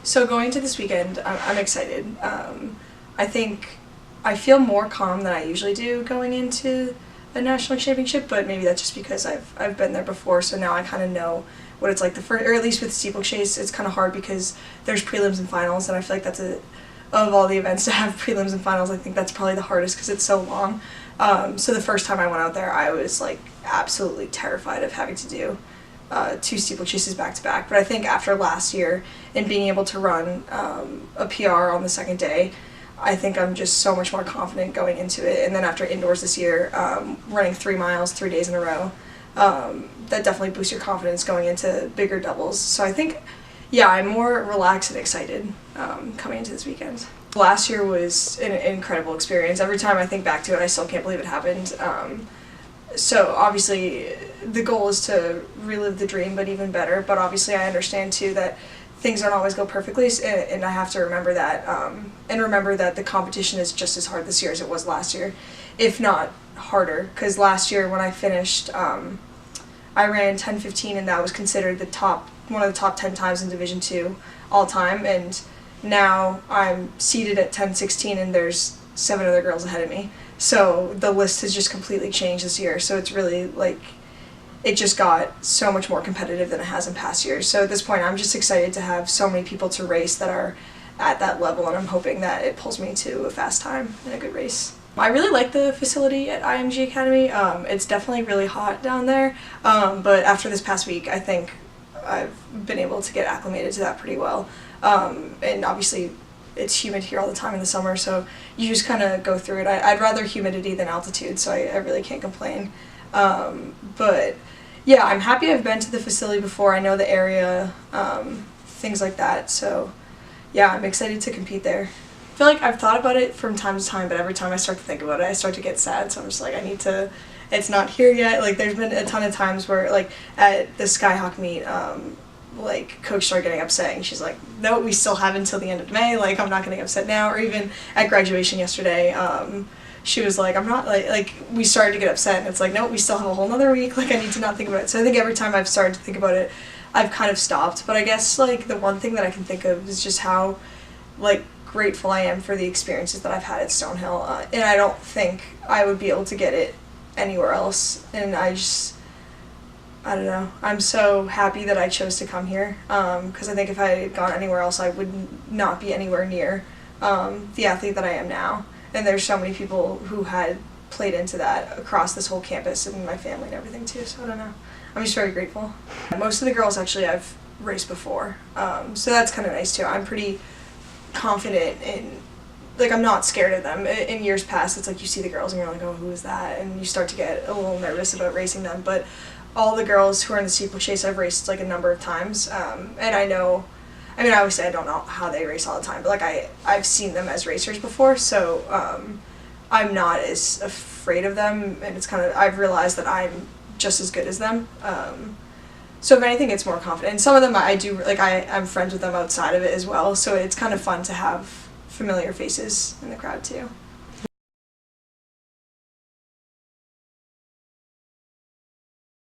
So going to this weekend, I'm excited. I think I feel more calm than I usually do going into a national championship, but maybe that's just because I've been there before, so now I kind of know what it's like. Or at least with steeplechase, it's kind of hard because there's prelims and finals, and I feel like that's of all the events to have prelims and finals, I think that's probably the hardest because it's so long. So the first time I went out there, I was like absolutely terrified of having to do 2 steeplechases back to back. But I think after last year and being able to run a PR on the second day, I think I'm just so much more confident going into it. And then after indoors this year, running 3 miles 3 days in a row, that definitely boosts your confidence going into bigger doubles. So I think, yeah, I'm more relaxed and excited coming into this weekend. Last year was an incredible experience. Every time I think back to it, I still can't believe it happened. So obviously the goal is to relive the dream, but even better. But obviously I understand too that things don't always go perfectly, and I have to remember that, and remember that the competition is just as hard this year as it was last year, if not harder. Because last year when I finished, I ran 10:15, and that was considered one of the top 10 times in Division II all time. And now I'm seated at 10:16, and there's 7 other girls ahead of me. So the list has just completely changed this year. So it's really like, it just got so much more competitive than it has in past years. So at this point, I'm just excited to have so many people to race that are at that level, and I'm hoping that it pulls me to a fast time and a good race. I really like the facility at IMG Academy. It's definitely really hot down there, but after this past week, I think I've been able to get acclimated to that pretty well. And obviously, it's humid here all the time in the summer, so you just kind of go through it. I'd rather humidity than altitude, so I really can't complain. But yeah, I'm happy I've been to the facility before. I know the area, things like that. So yeah, I'm excited to compete there. I feel like I've thought about it from time to time, but every time I start to think about it, I start to get sad. So I'm just like, it's not here yet. Like, there's been a ton of times where, like, at the Skyhawk meet, like, coach started getting upset, and she's like, no, we still have until the end of May, like, I'm not getting upset now. Or even at graduation yesterday, she was like, I'm not, like, we started to get upset, and it's like, no, we still have a whole nother week, like, I need to not think about it. So I think every time I've started to think about it, I've kind of stopped. But I guess, like, the one thing that I can think of is just how, like, grateful I am for the experiences that I've had at Stonehill, and I don't think I would be able to get it anywhere else. And I don't know, I'm so happy that I chose to come here, because I think if I had gone anywhere else, I would not be anywhere near the athlete that I am now. And there's so many people who had played into that across this whole campus, and my family and everything too, so I don't know. I'm just very grateful. Most of the girls actually I've raced before, so that's kind of nice too. I'm pretty confident in, like, I'm not scared of them. In years past, it's like you see the girls and you're like, oh, who is that? And you start to get a little nervous about racing them. But all the girls who are in the steeplechase, I've raced like a number of times, and I know, I mean, obviously I don't know how they race all the time, but like I've seen them as racers before, so I'm not as afraid of them, and it's kind of, I've realized that I'm just as good as them. So if anything, it's more confident. And some of them I do, like, I'm friends with them outside of it as well, so it's kind of fun to have familiar faces in the crowd too.